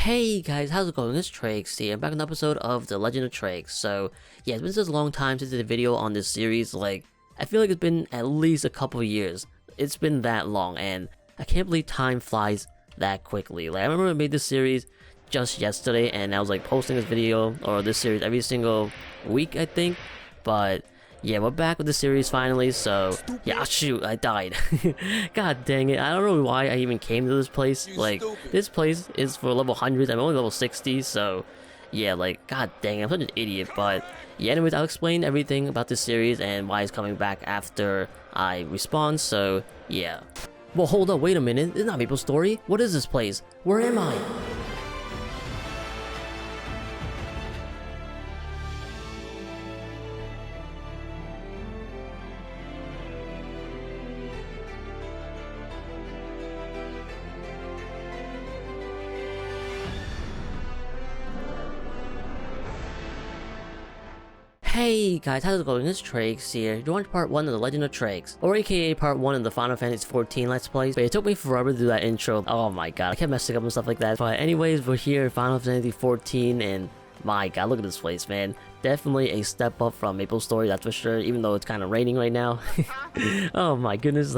Hey guys, how's it going? It's Trieyx here. I'm back on an episode of The Legend of Trieyx. So, yeah, it's been such a long time since I did a video on this series. I feel like it's been at least a couple of years. It's been that long, and I can't believe time flies that quickly. I remember I made this series just yesterday, and I was posting this video, or this series, every single week, I think. But yeah, we're back with the series finally, so yeah, shoot, I died. God dang it, I don't know why I even came to this place. This place is for level 100s, I'm only level 60, so yeah, god dang it, I'm such an idiot. But yeah, anyways, I'll explain everything about this series and why it's coming back after I respawn, so yeah. Well, hold up, wait a minute, it's not Maple Story. What is this place? Where am I? Hey guys, how's it going? It's Trieyx here. You're on part 1 of The Legend of Trieyx, or aka part 1 of the Final Fantasy XIV Let's Plays. But it took me forever to do that intro. Oh my god, I kept messing up and stuff like that. But anyways, we're here in Final Fantasy XIV, and my god, look at this place, man. Definitely a step up from Maple Story, that's for sure, even though it's kind of raining right now. Oh my goodness,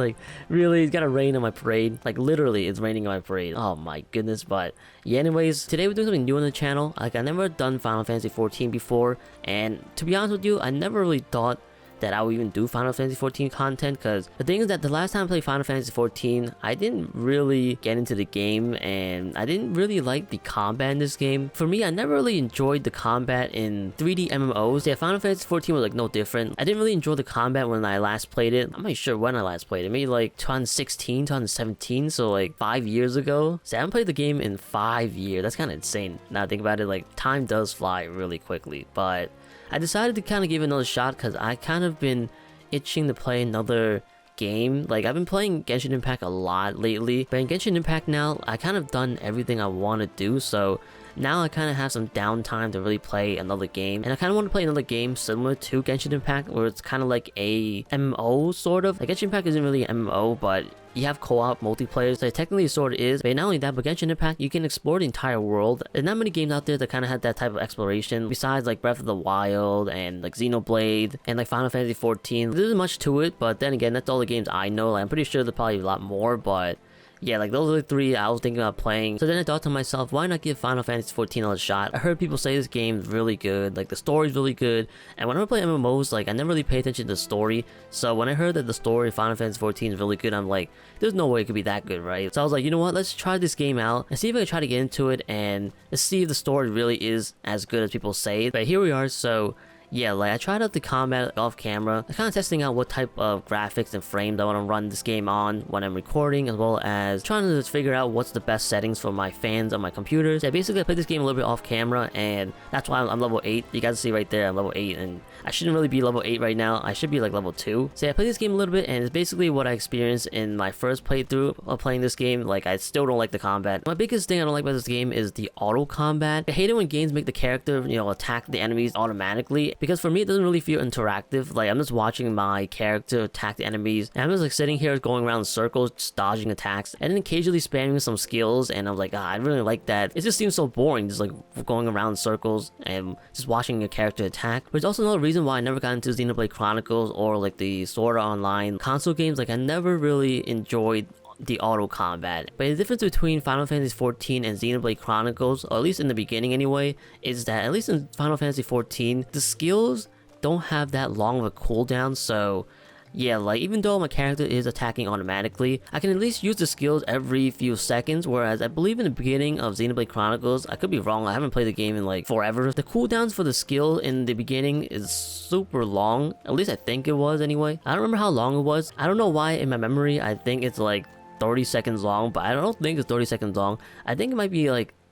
really, it's gotta rain on my parade. Literally, it's raining on my parade. Oh my goodness. But yeah, anyways, today we're doing something new on the channel. I never done Final Fantasy XIV before, and to be honest with you, I never really thought that I would even do Final Fantasy XIV content, because the thing is that the last time I played Final Fantasy XIV, I didn't really get into the game, and I didn't really like the combat in this game. For me, I never really enjoyed the combat in 3D MMOs. Yeah, Final Fantasy XIV was no different. I didn't really enjoy the combat when I last played it. I'm not sure when I last played it. Maybe 2016, 2017, so 5 years ago. See, I haven't played the game in 5 years. That's kind of insane. Now I think about it, time does fly really quickly. But I decided to kind of give it another shot because I kind of been itching to play another game. I've been playing Genshin Impact a lot lately, but in Genshin Impact now, I kind of done everything I want to do, so now I kind of have some downtime to really play another game, and I kind of want to play another game similar to Genshin Impact, where it's kind of like a MMO sort of. Genshin Impact isn't really an MMO, but you have co-op multiplayer, so it technically sort of is. But not only that, but Genshin Impact, you can explore the entire world. There's not many games out there that kind of have that type of exploration, besides Breath of the Wild and Xenoblade and Final Fantasy XIV. There isn't much to it, but then again, that's all the games I know. I'm pretty sure there's probably a lot more, but yeah, those are the three I was thinking about playing. So then I thought to myself, why not give Final Fantasy XIV a shot? I heard people say this game is really good, the story's really good. And whenever I play MMOs, I never really pay attention to the story. So when I heard that the story of Final Fantasy XIV is really good, I'm like, there's no way it could be that good, right? So I was like, you know what, let's try this game out and see if I can try to get into it, and let's see if the story really is as good as people say. But here we are, so yeah, I tried out the combat off camera. I'm kind of testing out what type of graphics and frames I want to run this game on when I'm recording, as well as trying to figure out what's the best settings for my fans on my computers. Yeah, basically I played this game a little bit off camera, and that's why I'm level 8. You guys see right there, I'm level 8, and I shouldn't really be level 8 right now. I should be level 2. So yeah, I played this game a little bit, and it's basically what I experienced in my first playthrough of playing this game. I still don't like the combat. My biggest thing I don't like about this game is the auto combat. I hate it when games make the character, attack the enemies automatically, because for me it doesn't really feel interactive. I'm just watching my character attack the enemies, and I'm just sitting here going around in circles, just dodging attacks, and then occasionally spamming some skills, and I was I really like that. It just seems so boring, just going around in circles and just watching your character attack. But it's also another reason why I never got into Xenoblade Chronicles or the Sword Art Online console games. I never really enjoyed the auto combat. But the difference between Final Fantasy XIV and Xenoblade Chronicles, or at least in the beginning anyway, is that at least in Final Fantasy XIV, the skills don't have that long of a cooldown. So yeah, even though my character is attacking automatically, I can at least use the skills every few seconds, whereas I believe in the beginning of Xenoblade Chronicles, I could be wrong, I haven't played the game in forever, the cooldowns for the skill in the beginning is super long. At least I think it was anyway. I don't remember how long it was. I don't know why in my memory I think it's 30 seconds long, but I don't think it's 30 seconds long. I think it might be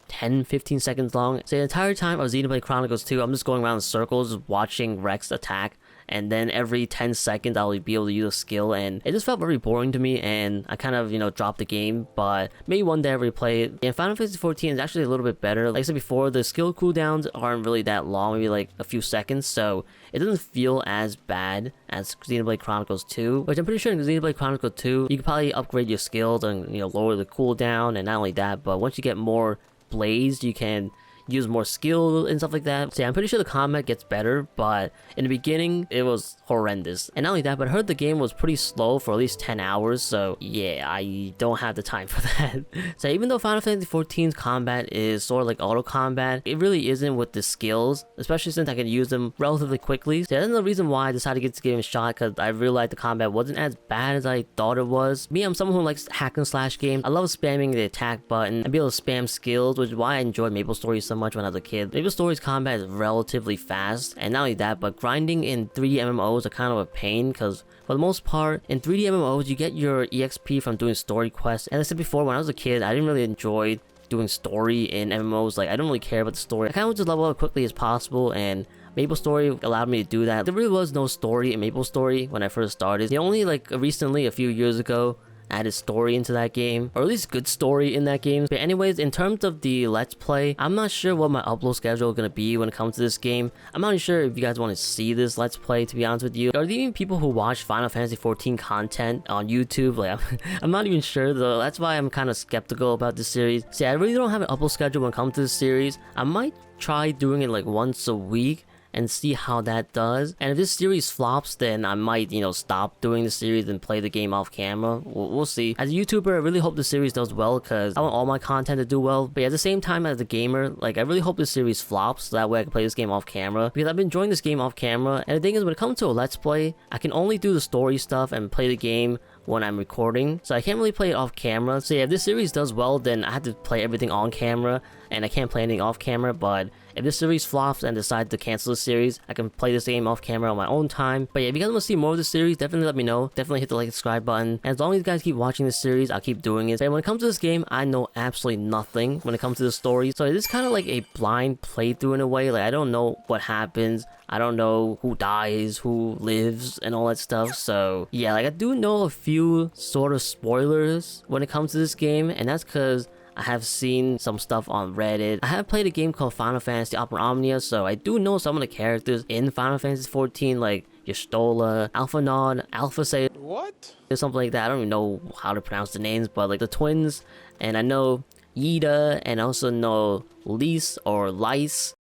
10-15 seconds long. So the entire time of Xenoblade Chronicles 2, I'm just going around in circles watching Rex attack, and then every 10 seconds I'll be able to use a skill, and it just felt very boring to me, and I kind of dropped the game. But maybe one day I'll replay it. And Final Fantasy XIV is actually a little bit better. Like I said before, the skill cooldowns aren't really that long, maybe a few seconds, so it doesn't feel as bad as Xenoblade Chronicles 2, which I'm pretty sure in Xenoblade Chronicles 2 you can probably upgrade your skills and lower the cooldown. And not only that, but once you get more blades, you can use more skill and stuff like that. So yeah, I'm pretty sure the combat gets better, but in the beginning it was horrendous. And not only that, but I heard the game was pretty slow for at least 10 hours, so yeah, I don't have the time for that. So even though Final Fantasy XIV's combat is sort of like auto combat, it really isn't with the skills, especially since I can use them relatively quickly. So that's another reason why I decided to get this game a shot, because I realized the combat wasn't as bad as I thought it was. Me, I'm someone who likes hack and slash games. I love spamming the attack button and be able to spam skills, which is why I enjoyed MapleStory so much when I was a kid. MapleStory's combat is relatively fast, and not only that, but grinding in 3D MMOs are kind of a pain, because for the most part, in 3D MMOs, you get your EXP from doing story quests. And as I said before, when I was a kid, I didn't really enjoy doing story in MMOs. Like, I don't really care about the story. I kind of just level up as quickly as possible, and MapleStory allowed me to do that. There really was no story in MapleStory when I first started. They only, like, recently, a few years ago, added story into that game, or at least good story in that game. But anyways, in terms of the Let's Play, I'm not sure what my upload schedule is gonna be when it comes to this game. I'm not even sure if you guys want to see this Let's Play, to be honest with you. Are there even people who watch Final Fantasy XIV content on YouTube? Like, I'm not even sure though. That's why I'm kind of skeptical about this series. See, I really don't have an upload schedule when it comes to this series. I might try doing it like once a week and see how that does. And if this series flops, then I might, you know, stop doing the series and play the game off camera. We'll see. As a YouTuber, I really hope the series does well, because I want all my content to do well. But at the same time, as a gamer, like, I really hope this series flops, so that way I can play this game off camera, because I've been enjoying this game off camera. And the thing is, when it comes to a Let's Play, I can only do the story stuff and play the game when I'm recording, so I can't really play it off camera. So yeah, if this series does well, then I have to play everything on camera, and I can't play anything off camera. But if this series flops and decide to cancel the series, I can play this game off camera on my own time. But yeah, if you guys want to see more of the series, definitely let me know. Definitely hit the like and subscribe button, and as long as you guys keep watching this series, I'll keep doing it. But when it comes to this game, I know absolutely nothing when it comes to the story, so it is kind of like a blind playthrough in a way. Like, I don't know what happens, I don't know who dies, who lives, and all that stuff. So yeah, like, I do know a few sort of spoilers when it comes to this game, and that's because I have seen some stuff on Reddit. I have played a game called Final Fantasy XIV, so I do know some of the characters in Final Fantasy XIV, like Yestola, Alphanod, Alphasay, what? or something like that. I don't even know how to pronounce the names, but like the twins, and I know Yida, and I also know Lise or Lice.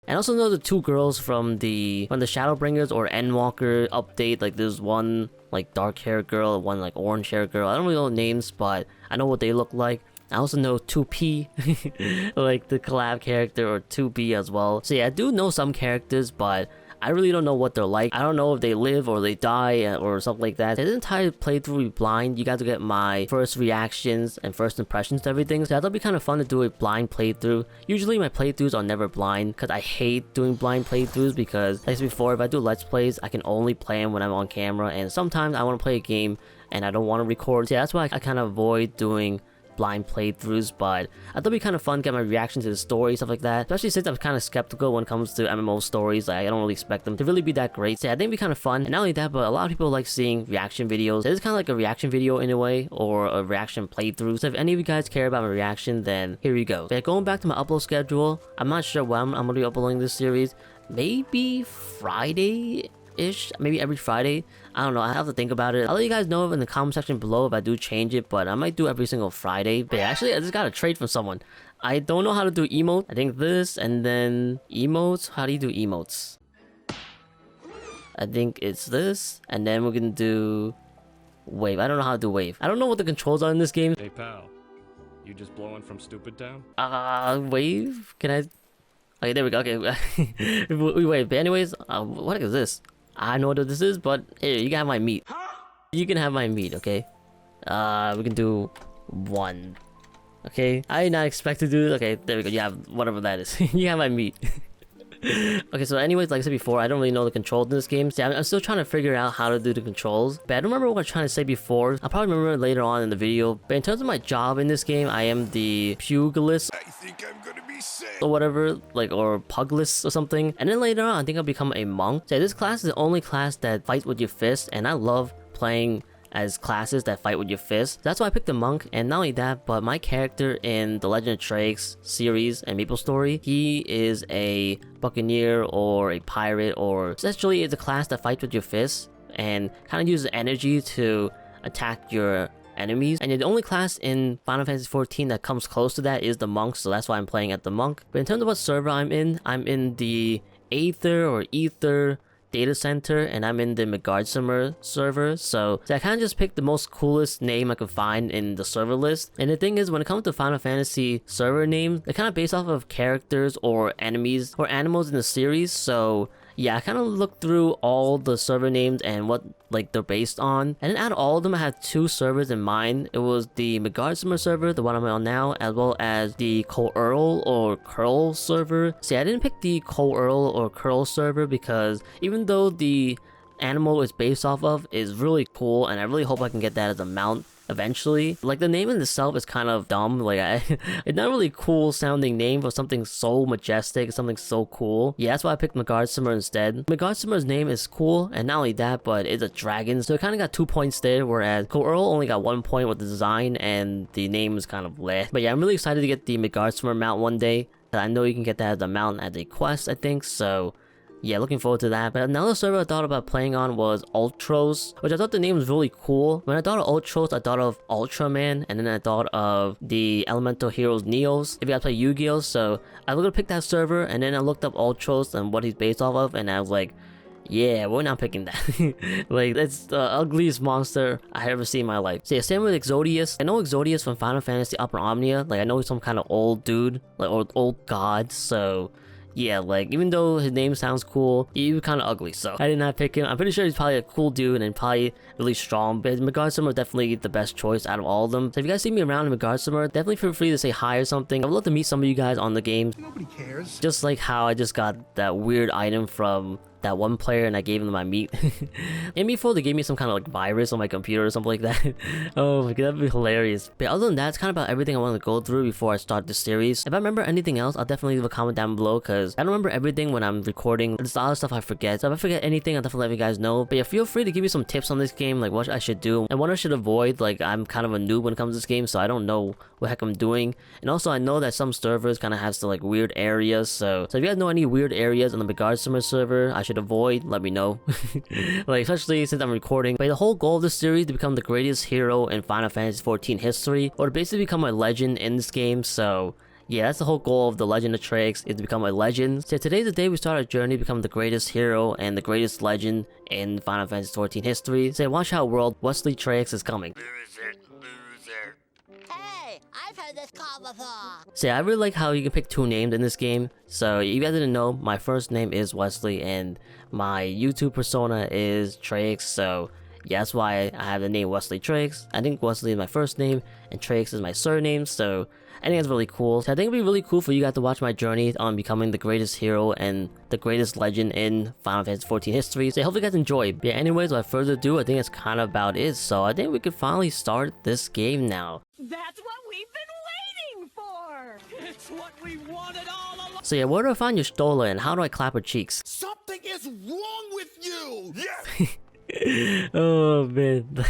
And I also know the two girls from the Shadowbringers or Endwalker update. Like, there's one like dark hair girl and one like orange hair girl. I don't really know names, but I know what they look like. I also know 2P, like the collab character, or 2B as well. So yeah, I do know some characters, but I really don't know what they're like. I don't know if they live or they die or something like that. This entire playthrough will be blind. You guys will get my first reactions and first impressions to everything. So that'll be kind of fun to do a blind playthrough. Usually my playthroughs are never blind, because I hate doing blind playthroughs, because like I said before, if I do Let's Plays, I can only play them when I'm on camera, and sometimes I want to play a game and I don't want to record. So yeah, that's why I kind of avoid doing blind playthroughs. But I thought it'd be kind of fun to get my reaction to the story, stuff like that, especially since I'm kind of skeptical when it comes to MMO stories. Like, I don't really expect them to really be that great. So yeah, I think it'd be kind of fun. And not only that, but a lot of people like seeing reaction videos. It's kind of like a reaction video in a way, or a reaction playthrough. So if any of you guys care about my reaction, then here we go. But yeah, going back to my upload schedule, I'm not sure when I'm gonna be uploading this series. Maybe Friday-ish, maybe every Friday. I don't know, I have to think about it. I'll let you guys know in the comment section below if I do change it, but I might do every single Friday. But yeah, actually, I just got a trade from someone. I don't know how to do emote. I think this, and then emotes. How do you do emotes? I think it's this, and then we're gonna do wave. I don't know how to do wave. I don't know what the controls are in this game. Hey pal, you just blowing from Stupid Town? Wave? Can I? Okay, there we go. Okay, we wave. But anyways, what is this? I know what this is, but here, you can have my meat. You can have my meat, okay? We can do 1. Okay, I did not expect to do this. Okay, there we go. You have whatever that is. You have my meat. Okay, so anyways, like I said before, I don't really know the controls in this game. See, I'm still trying to figure out how to do the controls, but I don't remember what I was trying to say before. I'll probably remember it later on in the video. But in terms of my job in this game, I am the Puglist. I think I'm gonna be sick. Or whatever, like, or Puglist or something. And then later on, I think I'll become a monk. So this class is the only class that fights with your fists, and I love playing as classes that fight with your fists. That's why I picked the monk. And not only that, but my character in the Legend of Trieyx series and MapleStory, he is a buccaneer or a pirate, or essentially it's a class that fights with your fists and kind of uses energy to attack your enemies. And yeah, the only class in Final Fantasy XIV that comes close to that is the monk, so that's why I'm playing at the monk. But in terms of what server I'm in the Aether data center, and I'm in the Midgardsormr server, so I kind of just picked the most coolest name I could find in the server list. And the thing is, when it comes to Final Fantasy server names, they're kind of based off of characters or enemies or animals in the series, so yeah, I kind of looked through all the server names and what like they're based on. And then out of all of them, I had 2 servers in mind. It was the Midgardsormr server, the one I'm on now, as well as the Coeurl or Curl server. See, I didn't pick the Coeurl or Curl server because even though the animal it's based off of is really cool, and I really hope I can get that as a mount eventually. Like, the name in itself is kind of dumb. Like, it's not really cool sounding name for something so majestic, something so cool. Yeah, that's why I picked Midgardsormr instead. Midgardsormr's name is cool, and not only that, but it's a dragon, so it kind of got 2 points there, whereas Coeurl only got 1 point with the design, and the name is kind of bleh. But yeah, I'm really excited to get the Midgardsormr mount one day. I know you can get that as a mount as a quest, I think, so yeah, looking forward to that. But another server I thought about playing on was Ultros, which I thought the name was really cool. When I thought of Ultros, I thought of Ultraman, and then I thought of the Elemental Heroes Neos, if you guys play Yu-Gi-Oh! So I was gonna pick that server, and then I looked up Ultros and what he's based off of, and I was like, yeah, we're not picking that. Like, that's the ugliest monster I ever seen in my life. So yeah, same with Exodius. I know Exodius from Final Fantasy Upper Omnia. Like, I know he's some kind of old dude, like, or old god, so yeah, like, even though his name sounds cool, he was kind of ugly, so I did not pick him. I'm pretty sure he's probably a cool dude and probably really strong, but Midgardsormr is definitely the best choice out of all of them. So if you guys see me around in Midgardsormr, definitely feel free to say hi or something. I would love to meet some of you guys on the game. Nobody cares. Just like how I just got that weird item from that one player and I gave him my meat. And before they gave me some kind of like virus on my computer or something like that. Oh my god, that'd be hilarious. But other than that, it's kind of about everything I want to go through before I start this series. If I remember anything else, I'll definitely leave a comment down below, because I don't remember everything when I'm recording. There's a lot of stuff I forget. So if I forget anything, I'll definitely let you guys know. But yeah, feel free to give me some tips on this game, like what I should do and what I should avoid. Like, I'm kind of a noob when it comes to this game, so I don't know what the heck I'm doing. And also, I know that some servers kind of have some like weird areas, so if you guys know any weird areas on the Midgardsormr server I should avoid, let me know. Like, especially since I'm recording. But the whole goal of this series is to become the greatest hero in Final Fantasy XIV history, or to basically become a legend in this game. So yeah, that's the whole goal of the Legend of Trieyx, is to become a legend. So today's the day we start our journey to become the greatest hero and the greatest legend in Final Fantasy XIV history. So watch out, world, Wesley Trieyx is coming. Loser. Hey, I've heard this call before. So yeah, I really like how you can pick 2 names in this game. So you guys didn't know, my first name is Wesley and my YouTube persona is Trieyx, so yeah, that's why I have the name Wesley Trieyx. I think Wesley is my first name and Trieyx is my surname, so I think that's really cool. So I think it'd be really cool for you guys to watch my journey on becoming the greatest hero and the greatest legend in Final Fantasy XIV history. So I hope you guys enjoy. But yeah, anyways, without further ado, I think that's kind of about it. So I think we could finally start this game now. That's what we've been waiting for! It's what we wanted all along. So yeah, where do I find your Stola and how do I clap her cheeks? Something is wrong with you. Yes. Oh man.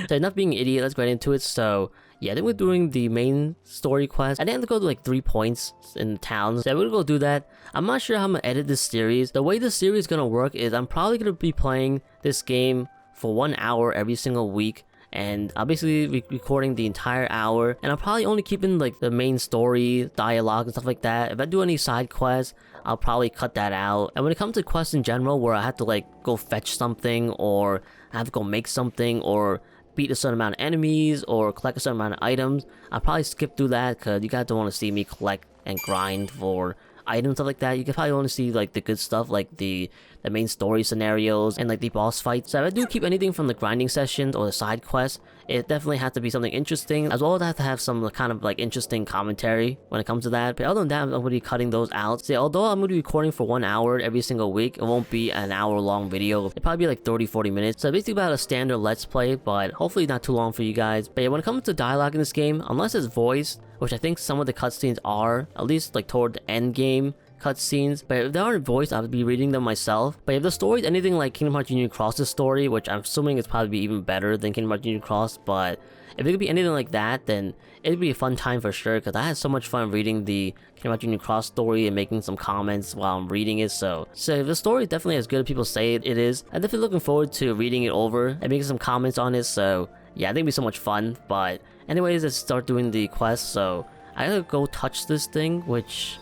So enough being an idiot, let's get into it. So yeah, I think we're doing the main story quest. I think I have to go to like 3 points in towns. So we're gonna go do that. I'm not sure how I'm gonna edit this series. The way this series is gonna work is I'm probably gonna be playing this game for 1 hour every single week, and I'll basically be recording the entire hour, and I'm probably only keeping like the main story, dialogue, and stuff like that. If I do any side quests, I'll probably cut that out. And when it comes to quests in general, where I have to like go fetch something, or I have to go make something, or beat a certain amount of enemies, or collect a certain amount of items, I'll probably skip through that, because you guys don't want to see me collect and grind for items, stuff like that. You can probably only see like the good stuff, like the main story scenarios and like the boss fights. So if I do keep anything from the grinding sessions or the side quests, it definitely has to be something interesting, as well as I have to have some kind of like interesting commentary when it comes to that. But other than that, I'm going to be cutting those out. So although I'm going to be recording for 1 hour every single week, it won't be an hour long video. It'll probably be like 30-40 minutes. So basically about a standard let's play, but hopefully not too long for you guys. But yeah, when it comes to dialogue in this game, unless it's voiced, which I think some of the cutscenes are, at least like toward the end game cutscenes, but if they aren't voiced, I'll be reading them myself. But if the story is anything like Kingdom Hearts Union Cross's story, which I'm assuming is probably even better than Kingdom Hearts Union Cross, but if it could be anything like that, then it'd be a fun time for sure, because I had so much fun reading the Kingdom Hearts Union Cross story and making some comments while I'm reading it. So if the story is definitely as good as people say it is, I'm definitely looking forward to reading it over and making some comments on it. So yeah, I think it'd be so much fun. But anyways, let's start doing the quest. So I gotta go touch this thing, which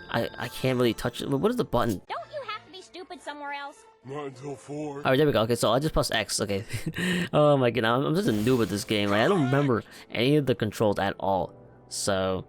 I can't really touch it. What is the button? Don't you have to be stupid somewhere else? Not until 4. Alright, there we go. Okay, so I just press X. Okay. Oh my god, I'm just a noob at this game. Like, I don't remember any of the controls at all. So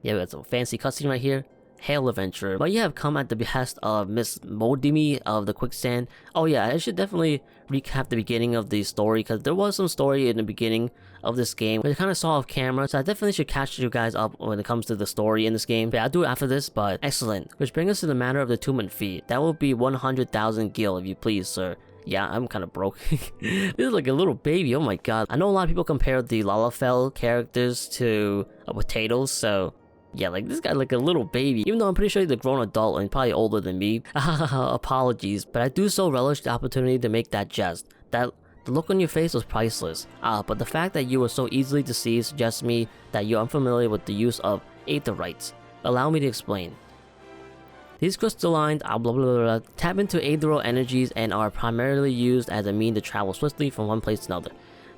yeah, we got some fancy cutscene right here. Hail Adventurer. But you have come at the behest of Miss Modimi of the Quicksand. Oh yeah, I should definitely recap the beginning of the story, because there was some story in the beginning of this game, which I kind of saw off camera, so I definitely should catch you guys up when it comes to the story in this game. But yeah, I'll do it after this, but excellent. Which brings us to the matter of the attunement fee. That will be 100,000 gil, if you please, sir. Yeah, I'm kind of broke. This is like a little baby, oh my god. I know a lot of people compare the Lalafell characters to potatoes, so yeah, like this guy like a little baby, even though I'm pretty sure he's a grown adult and probably older than me. Apologies, but I do so relish the opportunity to make that jest. The look on your face was priceless. But the fact that you were so easily deceived suggests me that you're unfamiliar with the use of aetherites. Allow me to explain. These crystalline blah blah blah tap into aetheral energies and are primarily used as a means to travel swiftly from one place to another.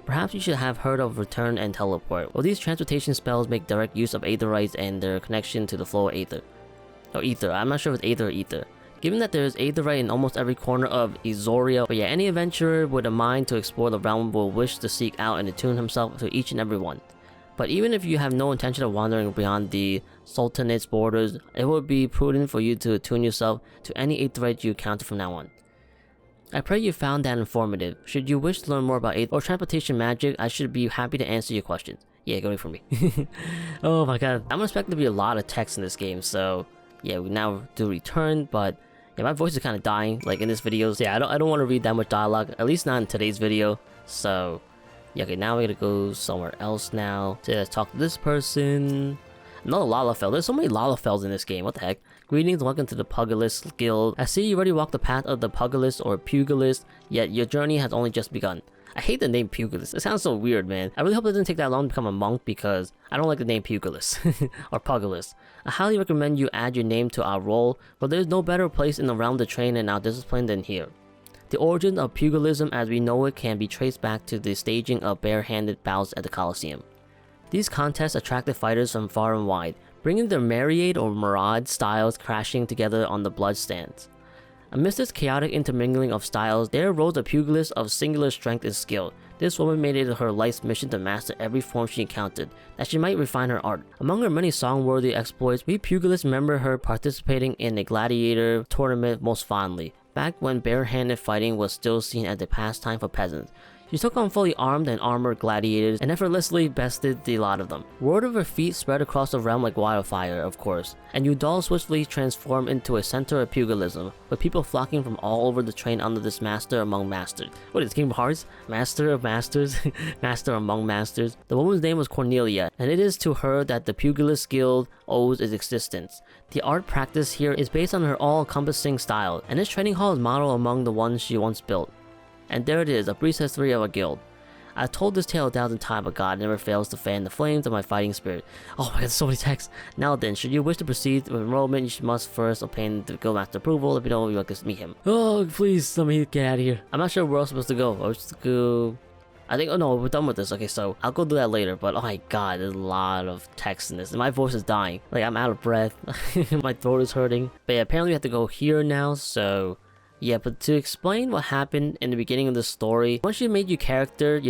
Perhaps you should have heard of return and teleport. Well, these transportation spells make direct use of aetherites and their connection to the flow of aether. Or ether, I'm not sure if it's aether or ether. Given that there is aetherite in almost every corner of Izoria, but yeah, any adventurer with a mind to explore the realm will wish to seek out and attune himself to each and every one. But even if you have no intention of wandering beyond the Sultanate's borders, it would be prudent for you to attune yourself to any aetherite you encounter from now on. I pray you found that informative. Should you wish to learn more about aether or transportation magic, I should be happy to answer your questions. Yeah, go for me. Oh my god, I'm expecting to be a lot of text in this game, so yeah, we now do return, but yeah, my voice is kind of dying, like in this video. So yeah, I don't want to read that much dialogue, at least not in today's video. So yeah, okay, now we gotta go somewhere else now to talk to this person. Another Lalafell. There's so many Lalafells in this game. What the heck? Greetings, welcome to the Puglist Guild. I see you already walked the path of the Puglist or Puglist, yet your journey has only just begun. I hate the name Puglist. It sounds so weird, man. I really hope it doesn't take that long to become a monk, because I don't like the name Puglist or Puglist. I highly recommend you add your name to our roll, but there's no better place in the realm to train in our discipline than here. The origin of pugilism as we know it can be traced back to the staging of bare-handed bouts at the Colosseum. These contests attracted fighters from far and wide, bringing their myriad or myriad styles crashing together on the blood stands. Amidst this chaotic intermingling of styles, there arose a pugilist of singular strength and skill. This woman made it her life's mission to master every form she encountered, that she might refine her art. Among her many song-worthy exploits, we pugilists remember her participating in a gladiator tournament most fondly, back when bare-handed fighting was still seen as a pastime for peasants. She took on fully armed and armored gladiators and effortlessly bested the lot of them. Word of her feat spread across the realm like wildfire, of course, and Udal swiftly transformed into a center of pugilism, with people flocking from all over to train under this master among masters. What is Kingdom Hearts? Master of masters? Master among masters? The woman's name was Cornelia, and it is to her that the Pugilist Guild owes its existence. The art practiced here is based on her all-encompassing style, and this training hall is modeled among the ones she once built. And there it is, a brief history of a guild. I've told this tale 1,000 times, but God never fails to fan the flames of my fighting spirit. Oh my god, so many texts. Now then, should you wish to proceed with enrollment, you must first obtain the guildmaster approval. If you don't, you want to meet him. Oh, please, let me get out of here. I'm not sure where else I'm supposed to go. I was supposed to go... I think, oh no, we're done with this. Okay, so I'll go do that later, but oh my god, there's a lot of text in this. And my voice is dying. Like, I'm out of breath. My throat is hurting. But yeah, apparently we have to go here now, so... Yeah, but to explain what happened in the beginning of the story, once you made your character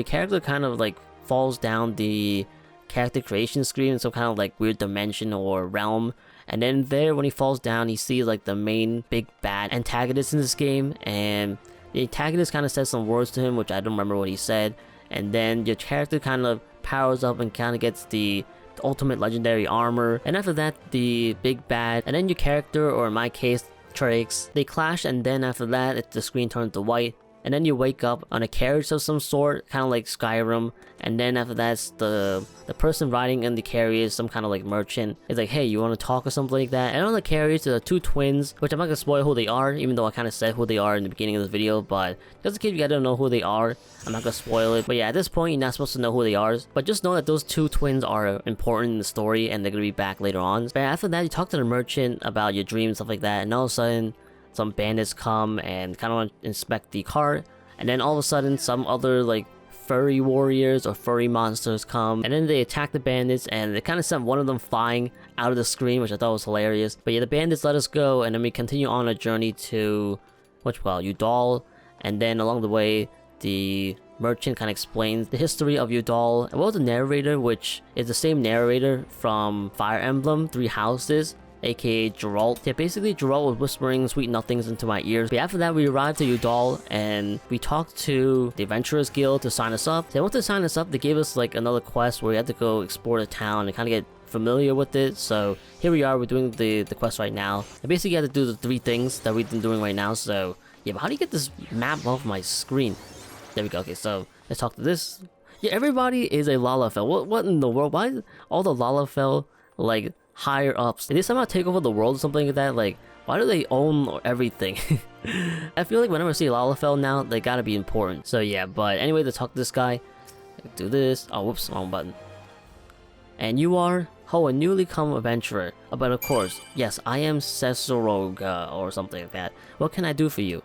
kind of like falls down the character creation screen in some kind of like weird dimension or realm. And then there, when he falls down, he sees like the main big bad antagonist in this game. And the antagonist kind of says some words to him, which I don't remember what he said. And then your character kind of powers up and kind of gets the ultimate legendary armor. And after that, the big bad. And then your character, or in my case, Trieyx, they clash, and then after that the screen turns to white, and then you wake up on a carriage of some sort, kind of like Skyrim. And then after that's the person riding in the carriage, some kind of like merchant, is like, hey, you want to talk or something like that. And on the carriage there are two twins, which I'm not gonna spoil who they are, even though I kind of said who they are in the beginning of this video. But just in case you guys don't know who they are, I'm not gonna spoil it. But yeah, at this point you're not supposed to know who they are, but just know that those two twins are important in the story and they're gonna be back later on. But after that, you talk to the merchant about your dreams, stuff like that, and all of a sudden some bandits come and kind of want to inspect the cart. And then all of a sudden some other like furry warriors or furry monsters come, and then they attack the bandits, and they kind of sent one of them flying out of the screen, which I thought was hilarious. But yeah, the bandits let us go, and then we continue on a journey to Udall, and then along the way, the merchant kind of explains the history of Udall, as well as the narrator, which is the same narrator from Fire Emblem Three Houses, aka Geralt. Yeah, basically Geralt was whispering sweet nothings into my ears. But after that, we arrived to Udall and we talked to the Adventurers Guild to sign us up. They wanted to sign us up, they gave us like another quest where we had to go explore the town and kind of get familiar with it. So here we are, we're doing the quest right now. I basically had to do the 3 things that we've been doing right now. So yeah, but how do you get this map off my screen? There we go. Okay, so let's talk to this. Yeah, everybody is a Lalafell. What in the world? Why is all the Lalafell like higher ups? Did they somehow take over the world or something like that? Like, why do they own everything? I feel like whenever I see Lalafell now, they gotta be important. So yeah, but anyway, to talk to this guy, do this. Oh, whoops, wrong button. And you are? Oh, a newly come adventurer. Oh, but of course, yes, I am Cesarog or something like that. What can I do for you?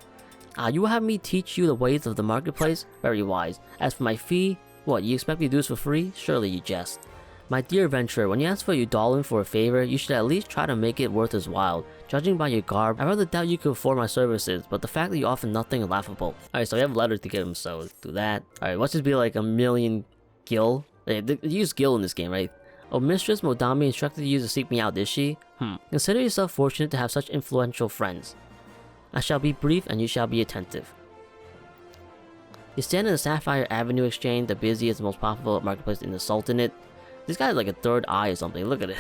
You will have me teach you the ways of the marketplace? Very wise. As for my fee, what, you expect me to do this for free? Surely you jest. My dear adventurer, when you ask for Udallan for a favor, you should at least try to make it worth his while. Judging by your garb, I rather doubt you could afford my services, but the fact that you offer nothing is laughable. Alright, so we have letters to get him, so let's do that. Alright, let's just be like a million gil. They use gil in this game, right? Oh, Mistress Modami instructed you to seek me out, did she? Consider yourself fortunate to have such influential friends. I shall be brief and you shall be attentive. You stand in the Sapphire Avenue Exchange, the busiest and most profitable marketplace in the Sultanate. This guy has like a third eye or something, look at it.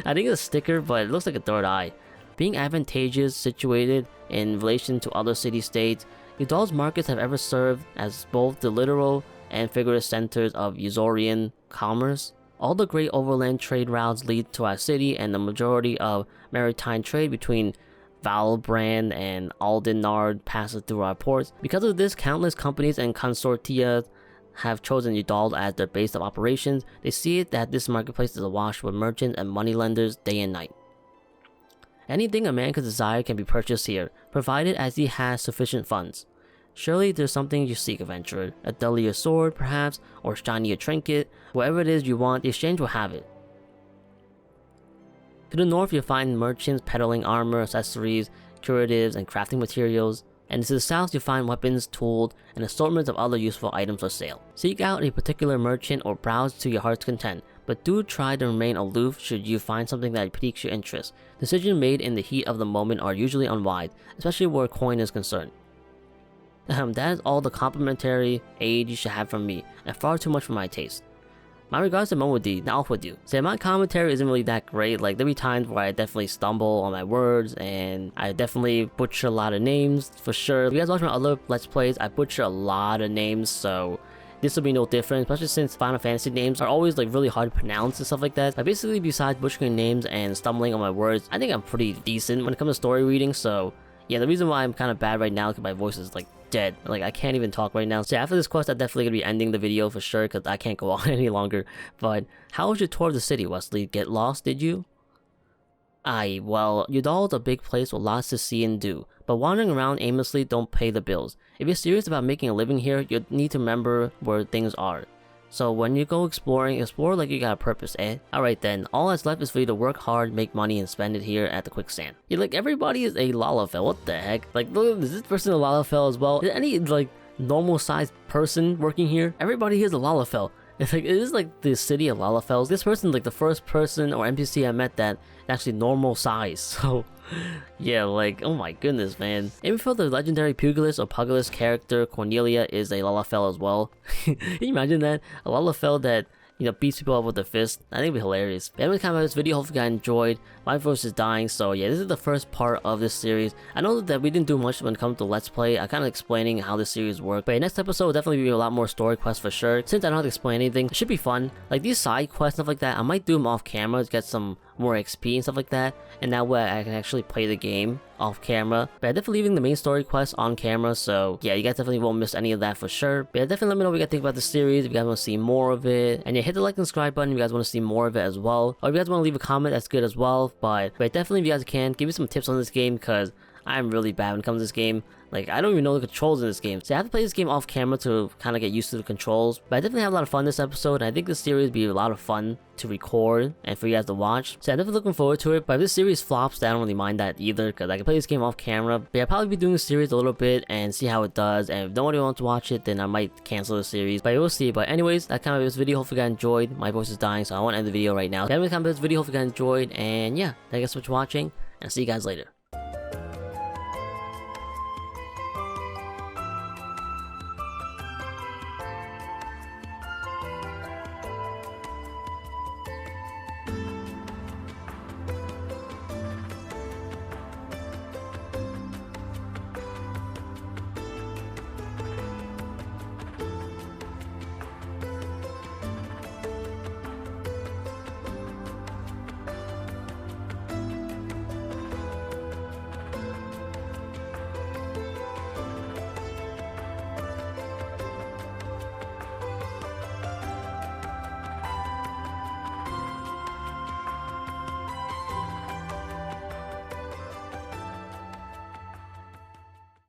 I think it's a sticker, but it looks like a third eye. Being advantageous, situated in relation to other city-states, Udall's markets have ever served as both the literal and figurative centers of Eusorian commerce. All the great overland trade routes lead to our city, and the majority of maritime trade between Valbrand and Aldenard passes through our ports. Because of this, countless companies and consortia have chosen Udall as their base of operations. They see it that this marketplace is awash with merchants and moneylenders day and night. Anything a man could desire can be purchased here, provided as he has sufficient funds. Surely there's something you seek, adventurer. A deadlier sword, perhaps, or shinier trinket. Whatever it is you want, the exchange will have it. To the north, you'll find merchants peddling armor, accessories, curatives, and crafting materials. And to the south, you'll find weapons, tools, and assortments of other useful items for sale. Seek out a particular merchant or browse to your heart's content, but do try to remain aloof should you find something that piques your interest. Decisions made in the heat of the moment are usually unwise, especially where coin is concerned. That is all the complimentary aid you should have from me, and far too much for my taste. My regards to Momodi, now off with you. So my commentary isn't really that great. Like, there'll be times where I definitely stumble on my words, and I definitely butcher a lot of names, for sure. If you guys watch my other Let's Plays, I butcher a lot of names, so this will be no different, especially since Final Fantasy names are always like really hard to pronounce and stuff like that. But basically, besides butchering names and stumbling on my words, I think I'm pretty decent when it comes to story reading, so yeah, the reason why I'm kind of bad right now is because my voice is like dead. Like, I can't even talk right now. So after this quest, I'm definitely going to be ending the video for sure because I can't go on any longer. But how was your tour of the city, Wesley? Get lost, did you? Well, Udall's a big place with lots to see and do, but wandering around aimlessly don't pay the bills. If you're serious about making a living here, you need to remember where things are. So when you go exploring, explore like you got a purpose, eh? Alright then, all that's left is for you to work hard, make money, and spend it here at the quicksand. Yeah, like, everybody is a Lalafell, what the heck? Like, look, is this person a Lalafell as well? Is any, like, normal-sized person working here? Everybody here is a Lalafell. It's like, it is like the city of Lalafells. This person's like the first person or NPC I met that actually normal size, so yeah, like, oh my goodness, man. Even for the legendary Puglist or Puglist character, Cornelia is a Lalafell as well. Can you imagine that? A Lalafell that, you know, beats people up with a fist. I think it'd be hilarious. But anyway, comment about this video. Hopefully you guys enjoyed. My voice is dying, so yeah, this is the first part of this series. I know that we didn't do much when it comes to Let's Play. I'm kind of explaining how this series works. But next episode will definitely be a lot more story quests for sure. Since I don't have to explain anything, it should be fun. Like, these side quests, stuff like that, I might do them off camera to get some more XP and stuff like that. And that way I can actually play the game off camera. But I'm definitely leaving the main story quest on camera, so yeah, you guys definitely won't miss any of that for sure. But yeah, definitely let me know what you guys think about the series, if you guys want to see more of it. And yeah, hit the like and subscribe button if you guys want to see more of it as well. Or if you guys want to leave a comment, that's good as well. But definitely, if you guys can, give me some tips on this game, because I'm really bad when it comes to this game. Like, I don't even know the controls in this game. So I have to play this game off camera to kind of get used to the controls. But I definitely have a lot of fun this episode, and I think this series will be a lot of fun to record and for you guys to watch. So I'm definitely looking forward to it. But if this series flops, then I don't really mind that either, because I can play this game off camera. But I'll probably be doing the series a little bit and see how it does. And if nobody wants to watch it, then I might cancel the series. But we'll see. But anyways, that kind of this video. Hopefully you guys enjoyed. My voice is dying, so I want to end the video right now. If you have any comments, this video, hopefully you guys enjoyed. And yeah, thank you guys so much for watching, and I'll see you guys later.